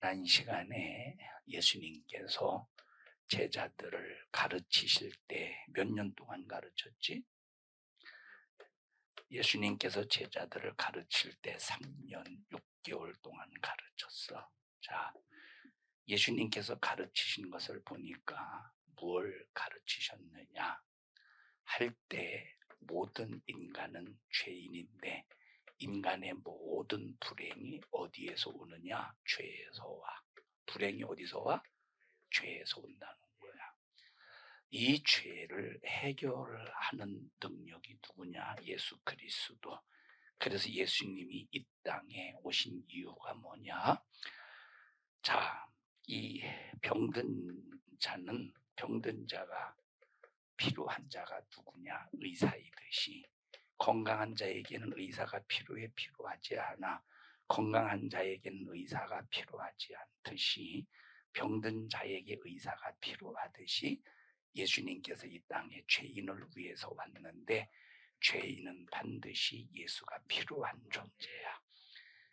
지난 시간에 예수님께서 제자들을 가르치실 때 몇 년 동안 가르쳤지? 예수님께서 제자들을 가르칠 때 3년 6개월 동안 가르쳤어. 자, 예수님께서 가르치신 것을 보니까 뭘 가르치셨느냐? 할 때 모든 인간은 죄인인데 인간의 모든 불행이 어디에서 오느냐? 죄에서 와. 불행이 어디서 와? 죄에서 온다는 거야. 이 죄를 해결하는 능력이 누구냐? 예수 그리스도. 그래서 예수님이 이 땅에 오신 이유가 뭐냐? 자, 이 병든 자가 필요한 자가 누구냐? 의사이듯이 건강한 자에게는 의사가 필요하지 않아. 건강한 자에게는 의사가 필요하지 않듯이 병든 자에게 의사가 필요하듯이 예수님께서 이 땅에 죄인을 위해서 왔는데 죄인은 반드시 예수가 필요한 존재야.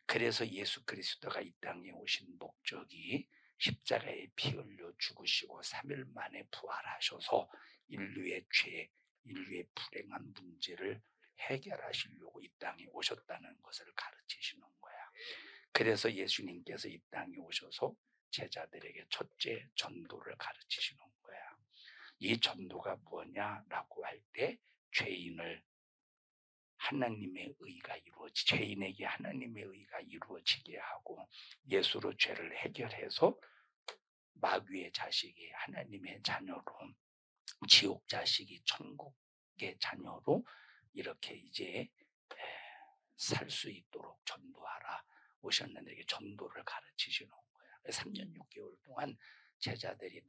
그래서 예수 그리스도가 이 땅에 오신 목적이 십자가에 피 흘려 죽으시고 3일 만에 부활하셔서 인류의 죄, 인류의 불행한 문제를 해결하시려고 이 땅에 오셨다는 것을 가르치시는 거야. 그래서 예수님께서 이 땅에 오셔서 제자들에게 첫째 전도를 가르치시는 거야. 이 전도가 뭐냐라고 할 때 죄인에게 하나님의 의가 이루어지게 하고 예수로 죄를 해결해서 마귀의 자식이 하나님의 자녀로, 지옥 자식이 천국의 자녀로 이렇게 이제 살 수 있도록 전도하라 오셨는데 이게 전도를 가르치시는 거야. 3년 6개월 동안 제자들이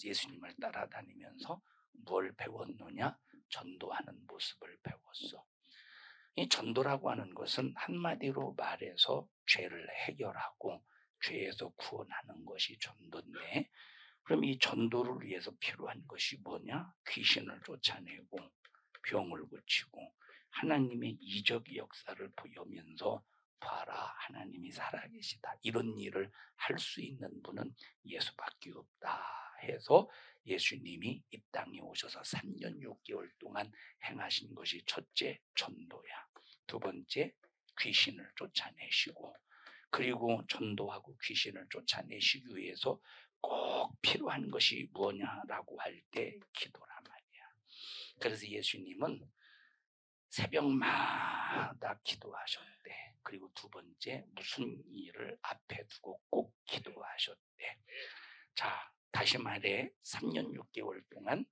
예수님을 따라다니면서 뭘 배웠느냐? 전도하는 모습을 배웠어. 이 전도라고 하는 것은 한마디로 말해서 죄를 해결하고 죄에서 구원하는 것이 전도인데, 그럼 이 전도를 위해서 필요한 것이 뭐냐? 귀신을 쫓아내고 병을 고치고 하나님의 이적 역사를 보이면서 봐라, 하나님이 살아계시다. 이런 일을 할 수 있는 분은 예수밖에 없다 해서 예수님이 이 땅에 오셔서 3년 6개월 동안 행하신 것이 첫째 전도야. 두 번째 귀신을 쫓아내시고, 그리고 전도하고 귀신을 쫓아내시기 위해서 꼭 필요한 것이 뭐냐라고 할 때 기도란 말이야. 그래서 예수님은 새벽마다 기도하셨대. 그리고 두 번째 무슨 일을 앞에 두고 꼭 기도하셨대. 자, 다시 말해 3년 6개월 동안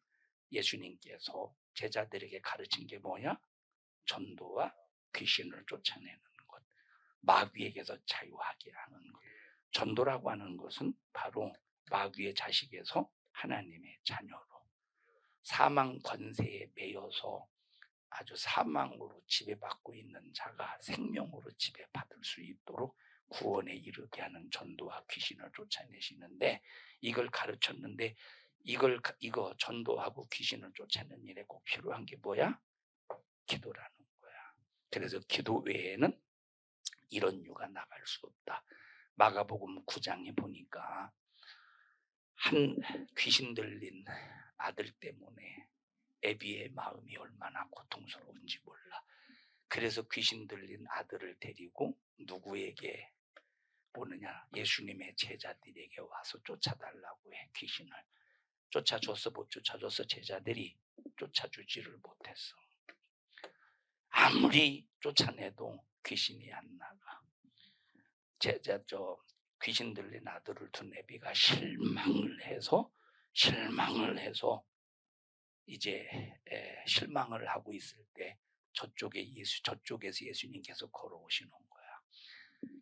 예수님께서 제자들에게 가르친 게 뭐냐? 전도와 귀신을 쫓아내는 것, 마귀에게서 자유하게 하는 것. 전도라고 하는 것은 바로 마귀의 자식에서 하나님의 자녀로, 사망 권세에 매여서 아주 사망으로 지배받고 있는 자가 생명으로 지배받을 수 있도록 구원에 이르게 하는 전도와 귀신을 쫓아내시는데, 이걸 가르쳤는데 이거 전도하고 귀신을 쫓아내는 일에 꼭 필요한 게 뭐야? 기도라는 거야. 그래서 기도 외에는 이런 유가 나갈 수 없다. 마가복음 9장에 보니까 한 귀신 들린 아들 때문에 애비의 마음이 얼마나 고통스러운지 몰라. 그래서 귀신 들린 아들을 데리고 누구에게 오느냐? 예수님의 제자들에게 와서 쫓아달라고 해. 귀신을 쫓아줬어, 못 쫓아줬어? 제자들이 쫓아주지를 못했어. 아무리 쫓아내도 귀신이 안 나가. 귀신 들린 아들을 둔 애비가 실망을 해서 이제 실망을 하고 있을 때 저쪽에서 예수님께서 걸어오시는 거야.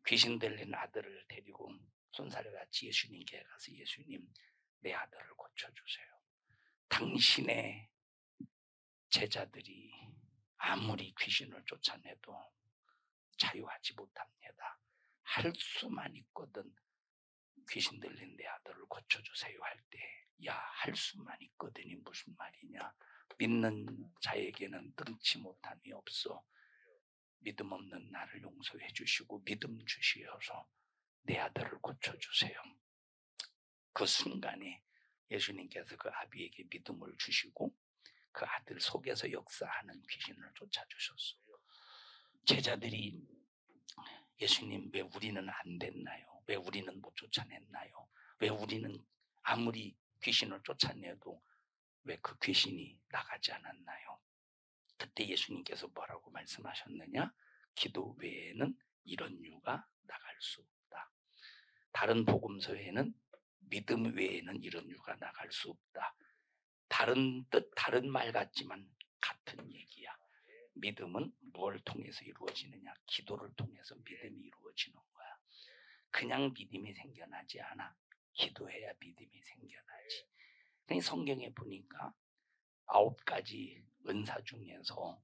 귀신 들린 아들을 데리고 손살같이 예수님께 가서, 예수님, 내 아들을 고쳐주세요. 당신의 제자들이 아무리 귀신을 쫓아내도 자유하지 못합니다. 할 수만 있거든 귀신 들린 내 아들을 고쳐주세요 할 때, 야, 할 수만 있거든이 무슨 말이냐? 믿는 자에게는 능치 못함이 없어. 믿음 없는 나를 용서해 주시고 믿음 주시어서 내 아들을 고쳐주세요. 그 순간에 예수님께서 그 아비에게 믿음을 주시고 그 아들 속에서 역사하는 귀신을 쫓아주셨어요. 제자들이 예수님, 왜 우리는 안 됐나요? 왜 우리는 못 쫓아냈나요? 왜 우리는 아무리 귀신을 쫓아내도 왜 그 귀신이 나가지 않았나요? 그때 예수님께서 뭐라고 말씀하셨느냐? 기도 외에는 이런 유가 나갈 수 없다. 다른 복음서에는 믿음 외에는 이런 유가 나갈 수 없다. 다른 뜻, 다른 말 같지만 같은 얘기야. 믿음은 뭘 통해서 이루어지느냐? 기도를 통해서 믿음이 이루어지는 거야. 그냥 믿음이 생겨나지 않아. 기도해야 믿음이 생겨나지. 성경에 보니까 9가지 은사 중에서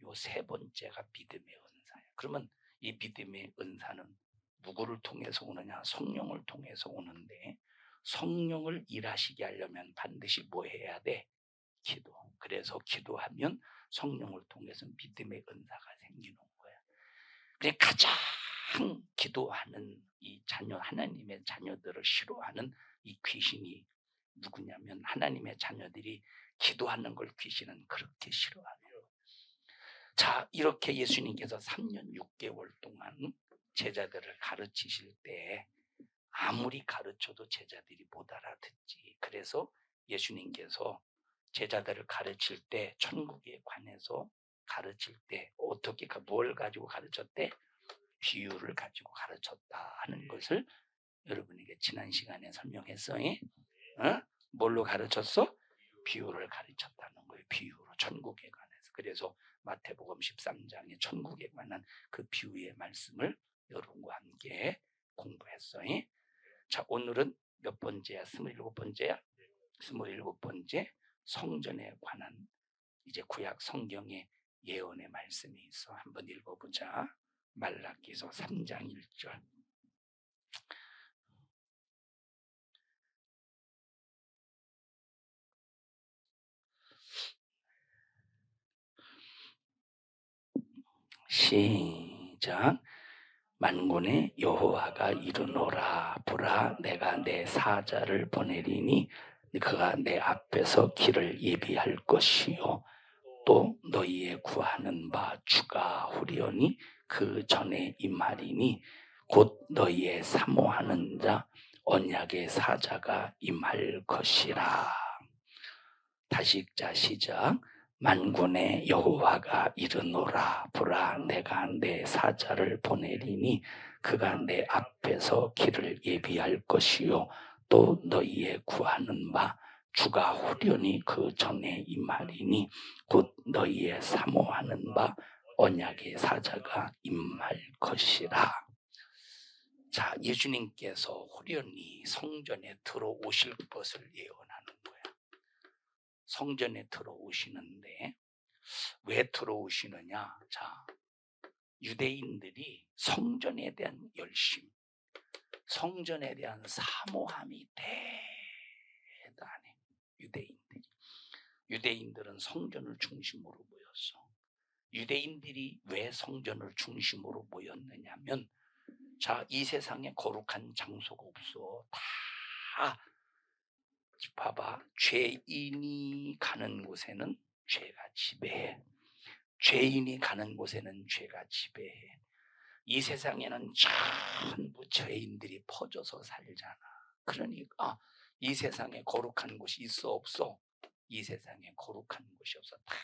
요 3번째가 믿음의 은사야. 그러면 이 믿음의 은사는 누구를 통해서 오느냐? 성령을 통해서 오는데, 성령을 일하시게 하려면 반드시 뭐 해야 돼? 기도. 그래서 기도하면 성령을 통해서 믿음의 은사가 생기는 거야. 그냥 가장 기도하는 이 자녀, 하나님의 자녀들을 싫어하는 이 귀신이 누구냐면, 하나님의 자녀들이 기도하는 걸 귀신은 그렇게 싫어하네요. 자, 이렇게 예수님께서 3년 6개월 동안 제자들을 가르치실 때 아무리 가르쳐도 제자들이 못 알아듣지. 그래서 예수님께서 제자들을 가르칠 때, 천국에 관해서 가르칠 때 어떻게, 뭘 가지고 가르쳤대? 비유를 가지고 가르쳤다 하는 것을 여러분에게 지난 시간에 설명했어요. 뭘로 가르쳤어? 비유를 가르쳤다는 거예요. 비유로, 천국에 관해서. 그래서 마태복음 13장에 천국에 관한 그 비유의 말씀을 여러분과 함께 공부했어요. 자, 오늘은 몇 번째야? 27번째야? 27번째, 성전에 관한 이제 구약 성경의 예언의 말씀이 있어. 한번 읽어보자. 말라기서 3장 1절. 시작. 만군의 여호와가 이르노라. 보라, 내가 내 사자를 보내리니 그가 내 앞에서 길을 예비할 것이요, 또 너희의 구하는 바 주가 후련히 그 전에 임하리니 곧 너희의 사모하는 자 언약의 사자가 임할 것이라. 다시 읽자. 시작. 만군의 여호와가 이르노라. 보라, 내가 내 사자를 보내리니 그가 내 앞에서 길을 예비할 것이요, 또 너희의 구하는 바 주가 후련히 그 전에 임하리니 곧 너희의 사모하는 바 언약의 사자가 임할 것이라. 자, 예수님께서 후련히 성전에 들어오실 것을 예언하는 거야. 성전에 들어오시는데 왜 들어오시느냐? 자, 유대인들이 성전에 대한 열심, 성전에 대한 사모함이 대단해. 유대인들은 성전을 중심으로 모였어. 유대인들이 왜 성전을 중심으로 모였느냐면, 자, 이 세상에 거룩한 장소가 없어. 다 봐봐. 죄인이 가는 곳에는 죄가 지배해. 죄인이 가는 곳에는 죄가 지배해. 이 세상에는 전부 죄인들이 퍼져서 살잖아. 그러니까 이 세상에 거룩한 곳이 있어 없어? 이 세상에 거룩한 곳이 없어. 다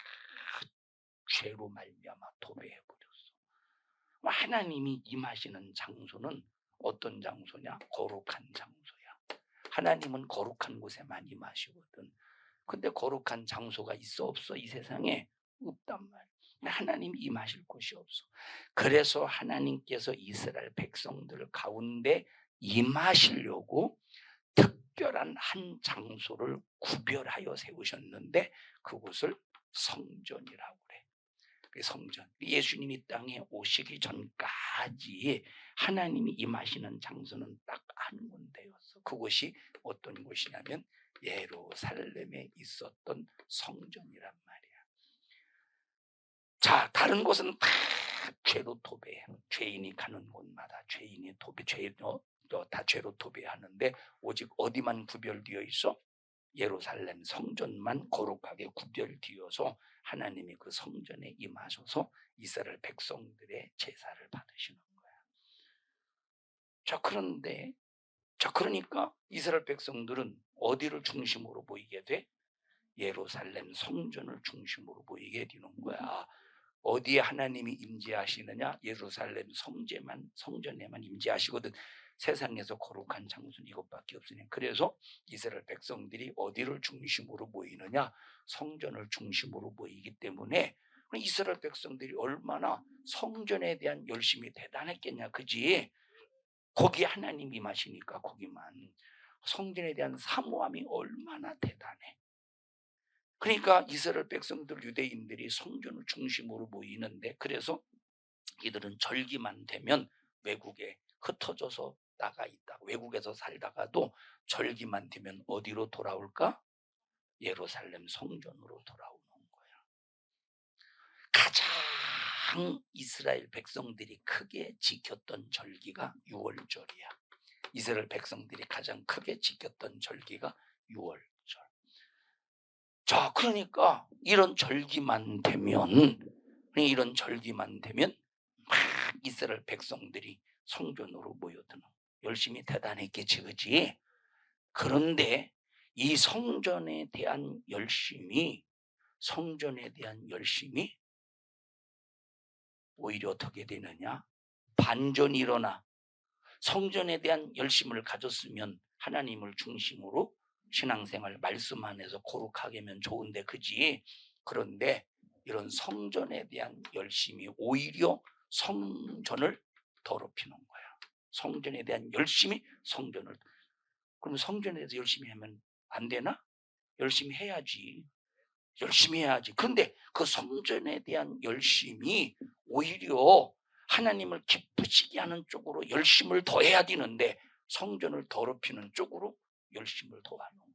죄로 말미암아 도배해버렸어. 하나님이 임하시는 장소는 어떤 장소냐? 거룩한 장소야. 하나님은 거룩한 곳에만 임하시거든. 근데 거룩한 장소가 있어 없어? 이 세상에 없단 말이야. 하나님이 임하실 곳이 없어. 그래서 하나님께서 이스라엘 백성들 가운데 임하시려고 특별한 한 장소를 구별하여 세우셨는데 그곳을 성전이라고 그래. 그 성전. 예수님이 땅에 오시기 전까지 하나님이 임하시는 장소는 딱 한 군데였어. 그곳이 어떤 곳이냐면 예루살렘에 있었던 성전이란 말이야. 자, 다른 곳은 다 죄로 토배. 죄인이 가는 곳마다 죄인이 토배, 다 죄로 토배하는데 오직 어디만 구별되어 있어? 예루살렘 성전만 거룩하게 구별되어서 하나님이 그 성전에 임하셔서 이스라엘 백성들의 제사를 받으시는 거야. 그러니까 이스라엘 백성들은 어디를 중심으로 보이게 돼? 예루살렘 성전을 중심으로 보이게 되는 거야. 어디에 하나님이 임재하시느냐? 예루살렘 성전에만 임재하시거든. 세상에서 거룩한 장소는 이것밖에 없으니. 그래서 이스라엘 백성들이 어디를 중심으로 모이느냐? 성전을 중심으로 모이기 때문에 이스라엘 백성들이 얼마나 성전에 대한 열심이 대단했겠냐, 그지? 거기 하나님이 임하시니까 거기만. 성전에 대한 사모함이 얼마나 대단해. 그러니까 이스라엘 백성들, 유대인들이 성전을 중심으로 모이는데, 그래서 이들은 절기만 되면 외국에 흩어져서 나가 있다. 외국에서 살다가도 절기만 되면 어디로 돌아올까? 예루살렘 성전으로 돌아오는 거야. 가장 이스라엘 백성들이 크게 지켰던 절기가 6월절이야. 이스라엘 백성들이 가장 크게 지켰던 절기가 6월절. 자, 그러니까 이런 절기만 되면 막 이스라엘 백성들이 성전으로 모여드는, 열심히 대단했겠지, 그지? 그런데 이 성전에 대한 열심이 오히려 어떻게 되느냐? 반전이 일어나. 성전에 대한 열심을 가졌으면 하나님을 중심으로 신앙생활 말씀 안에서 거룩하게 하면 좋은데, 그지? 그런데 이런 성전에 대한 열심이 오히려 성전을 더럽히는 거야. 성전에 대한 열심이 성전을. 그럼 성전에 대해서 열심히 하면 안 되나? 열심히 해야지. 그런데 그 성전에 대한 열심이 오히려 하나님을 기쁘시게 하는 쪽으로 열심을 더해야 되는데 성전을 더럽히는 쪽으로 열심을 더하는 거야.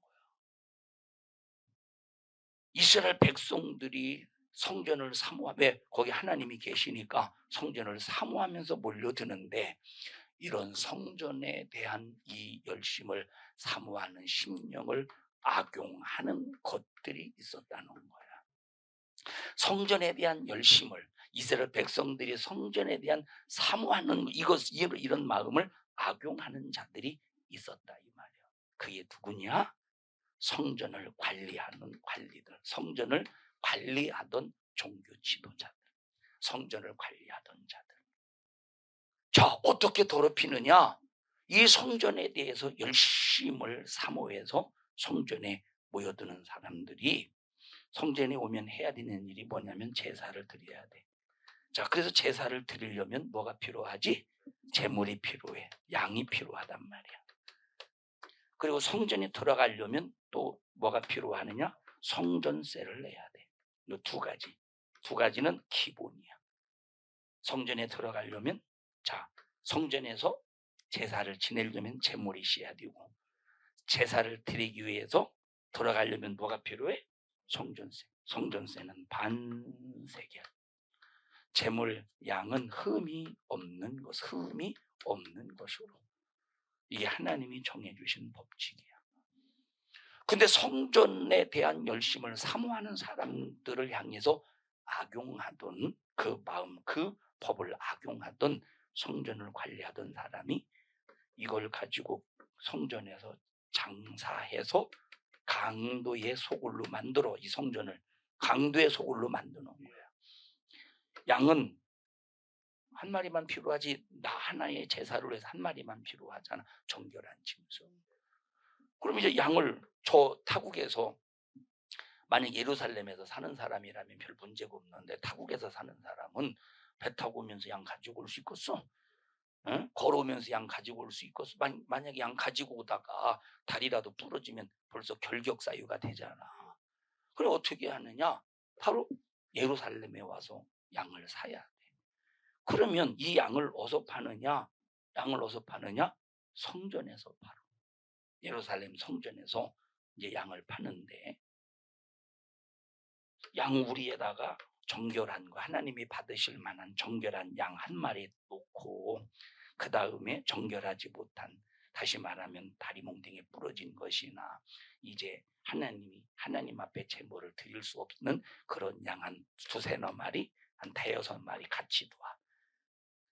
이스라엘 백성들이 성전을 사모하며, 거기 하나님이 계시니까 성전을 사모하면서 몰려드는데, 이런 성전에 대한 이 열심을 사모하는 심령을 악용하는 것들이 있었다는 거야. 성전에 대한 열심을, 이스라엘 백성들이 성전에 대한 사모하는 이런 마음을 악용하는 자들이 있었다, 이 말이야. 그게 누구냐? 성전을 관리하는 관리들, 성전을 관리하던 종교 지도자들, 성전을 관리하던 자들. 자, 어떻게 더럽히느냐? 이 성전에 대해서 열심을 사모해서 성전에 모여드는 사람들이 성전에 오면 해야 되는 일이 뭐냐면 제사를 드려야 돼. 자, 그래서 제사를 드리려면 뭐가 필요하지? 제물이 필요해. 양이 필요하단 말이야. 그리고 성전에 들어가려면 또 뭐가 필요하느냐? 성전세를 내야 돼. 이 두 가지는 기본이야. 성전에 들어가려면, 자, 성전에서 제사를 지내려면 제물이 있어야 되고, 제사를 드리기 위해서 들어가려면 뭐가 필요해? 성전세. 성전세는 반세겔. 제물 양은 흠이 없는 것으로. 이게 하나님이 정해주신 법칙이야. 근데 성전에 대한 열심을 사모하는 사람들을 향해서 악용하던 그 마음, 그 법을 악용하던 성전을 관리하던 사람이 이걸 가지고 성전에서 장사해서 강도의 소굴로 만들어, 이 성전을 강도의 소굴로 만드는 거야. 양은 한 마리만 필요하지, 나 하나의 제사를 위해서 한 마리만 필요하잖아. 정결한 짐승. 그럼 이제 양을 저 타국에서, 만약 예루살렘에서 사는 사람이라면 별 문제가 없는데 타국에서 사는 사람은 배 타고 오면서 양 가지고 올 수 있겠어? 응? 걸어오면서 양 가지고 올 수 있겠어? 만약에 양 가지고 오다가 다리라도 부러지면 벌써 결격사유가 되잖아. 그럼 어떻게 하느냐? 바로 예루살렘에 와서 양을 사야 돼. 그러면 이 양을 어디서 파느냐? 성전에서 팔아. 예루살렘 성전에서 이제 양을 파는데, 양우리에다가 정결한 거, 하나님이 받으실 만한 정결한 양 한 마리 놓고 그 다음에 정결하지 못한, 다시 말하면 다리 몽둥이에 부러진 것이나 이제 하나님 앞에 제물을 드릴 수 없는 그런 양 한 두세너 마리, 한 대여섯 마리 같이 두어.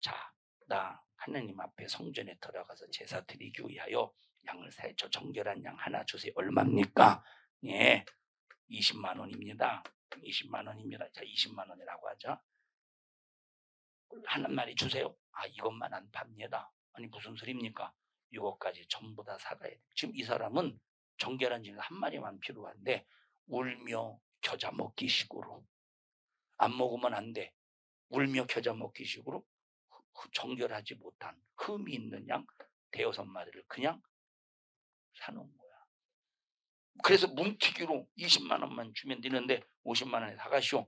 자, 나 하나님 앞에 성전에 들어가서 제사 드리기 위하여 양을 사죠. 정결한 양 하나 주세요. 얼마입니까? 예, 20만 원입니다. 20만 원입니다. 자, 20만 원이라고 하죠. 한 마리 주세요. 아, 이것만 안 팝니다. 아니 무슨 소리입니까? 이것까지 전부 다 사가야 돼. 지금 이 사람은 정결한 질 한 마리만 필요한데 울며 겨자 먹기 식으로, 안 먹으면 안 돼. 울며 겨자 먹기 식으로 정결하지 못한 흠이 있는 양 대여섯 마리를 그냥 사놓은 거야. 그래서 뭉티기로 20만 원만 주면 되는데 50만 원에 사가시오.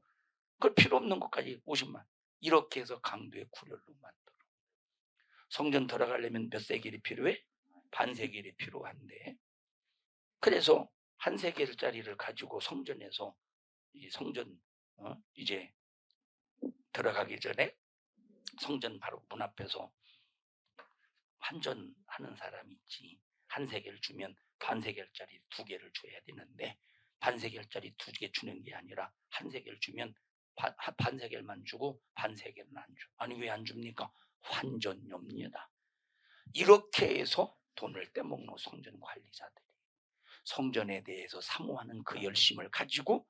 그걸 필요 없는 것까지 50만 원. 이렇게 해서 강도의 구렬로 만들어. 성전 들어가려면 몇 세겔이 필요해? 반 세겔이 필요한데, 그래서 한 세겔짜리를 가지고 성전에서 이 성전 이제 들어가기 전에 성전 바로 문 앞에서 환전하는 사람이 있지. 한 세겔 주면 반 세겔짜리 2개를 줘야 되는데 반 세겔짜리 2개 주는 게 아니라 한 세겔 주면 반 세겔만 주고 반 세겔은 안 줘. 아니 왜 안 줍니까? 환전료입니다. 이렇게 해서 돈을 떼먹는 성전 관리자들이 성전에 대해서 사모하는 그 열심을 가지고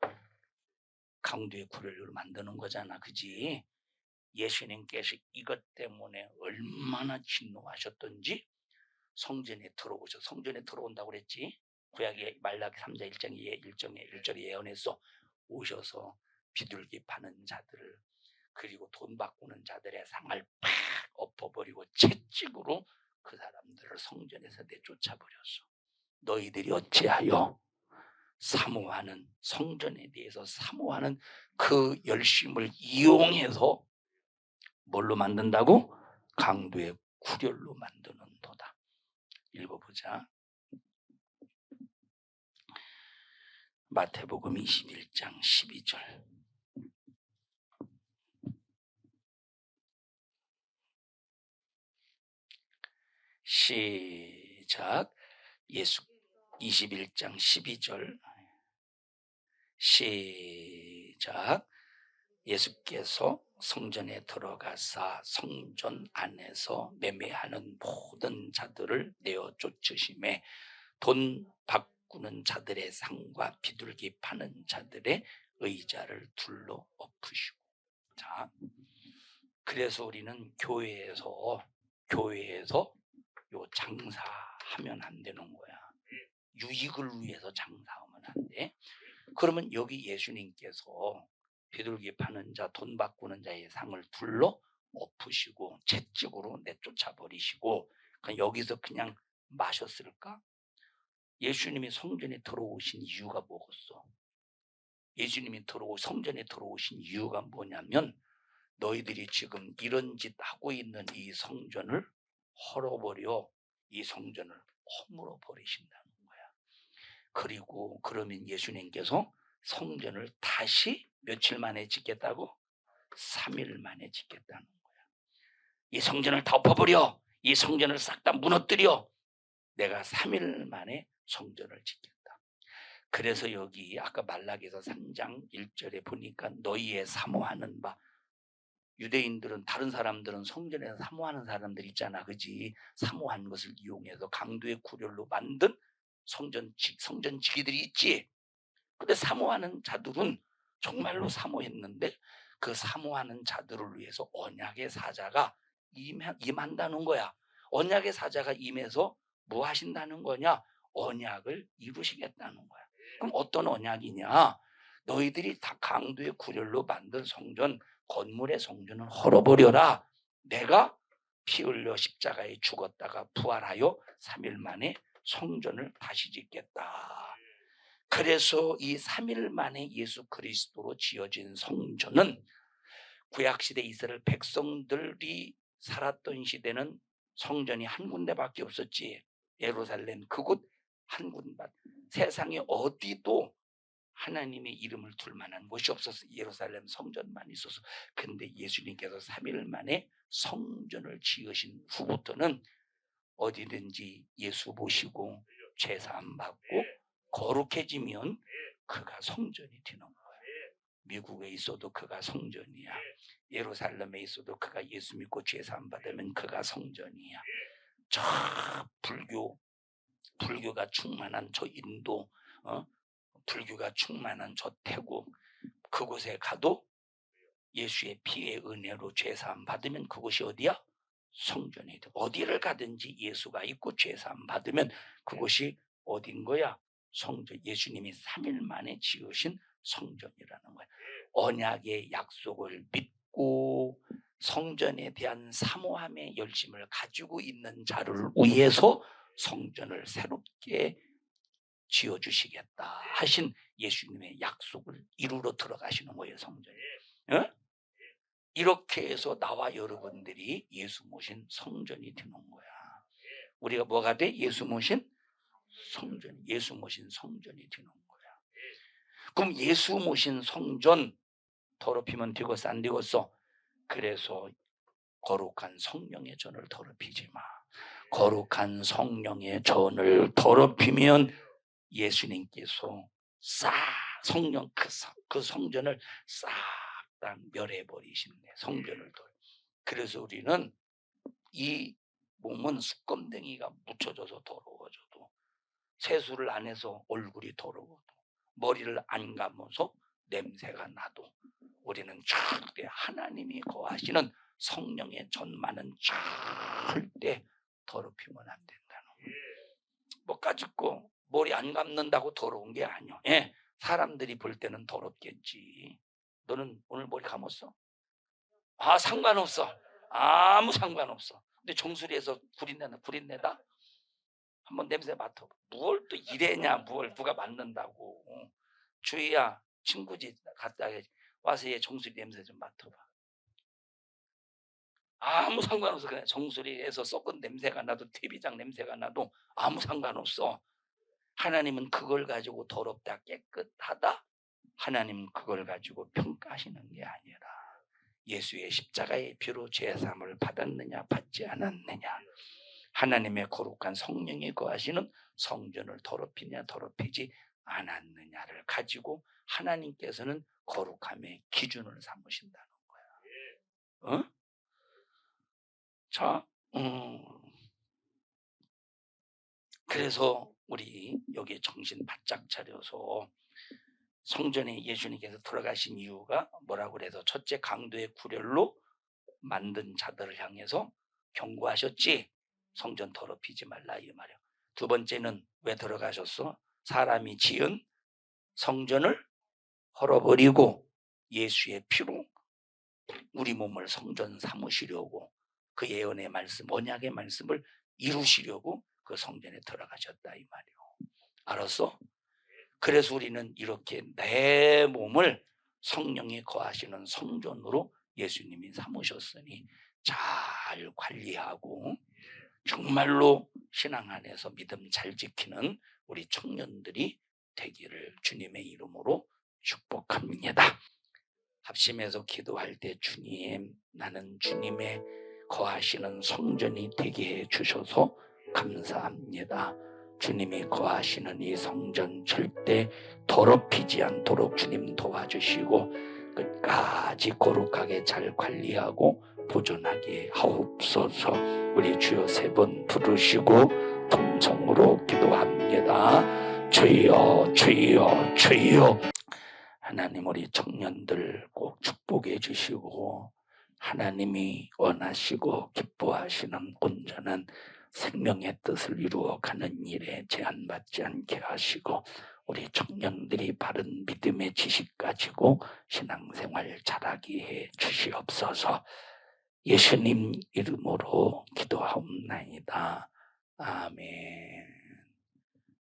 강도의 구렬을 만드는 거잖아, 그지? 예수님께서 이것 때문에 얼마나 진노하셨던지 성전에 들어오셔서, 성전에 들어온다고 그랬지. 구약의 말라기 3장 1절에 예언해서 오셔서 비둘기 파는 자들 그리고 돈 바꾸는 자들의 상을 팍 엎어버리고 채찍으로 그 사람들을 성전에서 내쫓아버렸어. 너희들이 어찌하여 사모하는, 성전에 대해서 사모하는 그 열심을 이용해서 뭘로 만든다고? 강도의 구렬로 만드는도다. 읽어보자. 마태복음 21장 12절. 시작. 21장 12절. 시작. 예수께서 성전에 들어가사 성전 안에서 매매하는 모든 자들을 내어 쫓으심에 돈 바꾸는 자들의 상과 비둘기 파는 자들의 의자를 둘러 엎으시고. 자, 그래서 우리는 교회에서 요 장사하면 안 되는 거야. 유익을 위해서 장사하면 안 돼. 그러면 여기 예수님께서 비둘기 파는 자, 돈 바꾸는 자의 상을 둘러 엎으시고 채찍으로 내쫓아 버리시고 여기서 그냥 마셨을까? 예수님이 성전에 들어오신 이유가 뭐겠어? 예수님이 성전에 들어오신 이유가 뭐냐면 너희들이 지금 이런 짓 하고 있는 이 성전을 헐어버려 이 성전을 허물어 버리신다는 거야. 그리고 그러면 예수님께서 성전을 다시 며칠 만에 짓겠다고? 3일 만에 짓겠다는 거야. 이 성전을 다 엎어버려. 이 성전을 싹 다 무너뜨려. 내가 3일 만에 성전을 짓겠다. 그래서 여기 아까 말라기서 3장 1절에 보니까 너희의 사모하는 바, 유대인들은, 다른 사람들은 성전에서 사모하는 사람들 있잖아, 그지? 사모한 것을 이용해서 강도의 구렬로 만든 성전지기들이 있지. 근데 사모하는 자들은 정말로 사모했는데 그 사모하는 자들을 위해서 언약의 사자가 임한다는 거야. 언약의 사자가 임해서 뭐 하신다는 거냐? 언약을 이루시겠다는 거야. 그럼 어떤 언약이냐? 너희들이 다 강도의 구렬로 만든 성전, 건물의 성전은 헐어버려라. 내가 피 흘려 십자가에 죽었다가 부활하여 3일 만에 성전을 다시 짓겠다. 그래서 이 3일 만에 예수 그리스도로 지어진 성전은 구약시대 이스라엘 백성들이 살았던 시대는 성전이 한 군데밖에 없었지. 예루살렘 그곳 한 군데. 세상에 어디도 하나님의 이름을 둘 만한 곳이 없어서 예루살렘 성전만 있어서. 근데 예수님께서 3일 만에 성전을 지으신 후부터는 어디든지 예수 보시고 제사함 받고 거룩해지면 그가 성전이 되는 거야. 미국에 있어도 그가 성전이야. 예루살렘에 있어도 그가 예수 믿고 제사함 받으면 그가 성전이야. 저 불교가 충만한 저 인도, 불교가 충만한 저 태국, 그곳에 가도 예수의 피의 은혜로 제사함 받으면 그곳이 어디야? 성전이 돼. 어디를 가든지 예수가 있고 제사함 받으면 그곳이 어딘 거야? 성전. 예수님이 3일 만에 지으신 성전이라는 거야. 언약의 약속을 믿고 성전에 대한 사모함의 열심을 가지고 있는 자를 위해서 성전을 새롭게 지어주시겠다 하신 예수님의 약속을 이루러 들어가시는 거예요, 성전에. 이렇게 해서 나와 여러분들이 예수 모신 성전이 되는 거야. 우리가 뭐가 돼? 예수 모신 성전. 예수 모신 성전이 되는 거야. 그럼 예수 모신 성전 더럽히면 되겠어, 안 되겠어? 그래서 거룩한 성령의 전을 더럽히지 마. 거룩한 성령의 전을 더럽히면 예수님께서 성령 그 성전을 싹 다 멸해버리신대. 성전을 더럽. 그래서 우리는 이 몸은 수검댕이가 묻혀져서 더러워져도, 세수를 안 해서 얼굴이 더러워도, 머리를 안 감아서 냄새가 나도 우리는 절대 하나님이 거하시는 성령의 전만은 절대 더럽히면 안 된다는 거예요. 뭐 까짓거 머리 안 감는다고 더러운 게 아니야. 사람들이 볼 때는 더럽겠지. 너는 오늘 머리 감았어? 상관없어. 아무 상관없어. 근데 정수리에서 구린내다? 한번 냄새 맡아봐. 뭘 또 이래냐, 뭘 누가 맡는다고. 주희야, 친구지, 갔다 와서 얘 정수리 냄새 좀 맡아봐. 아무 상관없어. 그냥 정수리에서 썩은 냄새가 나도, TV장 냄새가 나도 아무 상관없어. 하나님은 그걸 가지고 더럽다, 깨끗하다, 하나님은 그걸 가지고 평가하시는 게 아니라 예수의 십자가의 피로 죄사함을 받았느냐 받지 않았느냐, 하나님의 거룩한 성령이 거하시는 성전을 더럽히냐 더럽히지 않았느냐를 가지고 하나님께서는 거룩함의 기준을 삼으신다는 거야. 자, 그래서 우리 여기 정신 바짝 차려서 성전에 예수님께서 들어가신 이유가 뭐라고 그래서, 첫째, 강도의 구렬로 만든 자들을 향해서 경고하셨지. 성전 더럽히지 말라 이 말이야. 두 번째는 왜 들어가셨어? 사람이 지은 성전을 헐어버리고 예수의 피로 우리 몸을 성전 삼으시려고, 그 예언의 말씀, 언약의 말씀을 이루시려고 그 성전에 들어가셨다 이 말이요. 알았어? 그래서 우리는 이렇게 내 몸을 성령이 거하시는 성전으로 예수님이 삼으셨으니 잘 관리하고 정말로 신앙 안에서 믿음 잘 지키는 우리 청년들이 되기를 주님의 이름으로 축복합니다. 합심해서 기도할 때, 주님, 나는 주님의 거하시는 성전이 되게 해 주셔서 감사합니다. 주님이 거하시는 이 성전 절대 더럽히지 않도록 주님 도와주시고 끝까지 거룩하게 잘 관리하고 보존하게 하옵소서. 우리 주여 3번 부르시고 통성으로 기도합니다. 주여 주여 주여. 하나님, 우리 청년들 꼭 축복해 주시고 하나님이 원하시고 기뻐하시는 온전한 생명의 뜻을 이루어가는 일에 제한받지 않게 하시고 우리 청년들이 바른 믿음의 지식 가지고 신앙생활 잘하게 해 주시옵소서. 예수님 이름으로 기도하옵나이다. 아멘.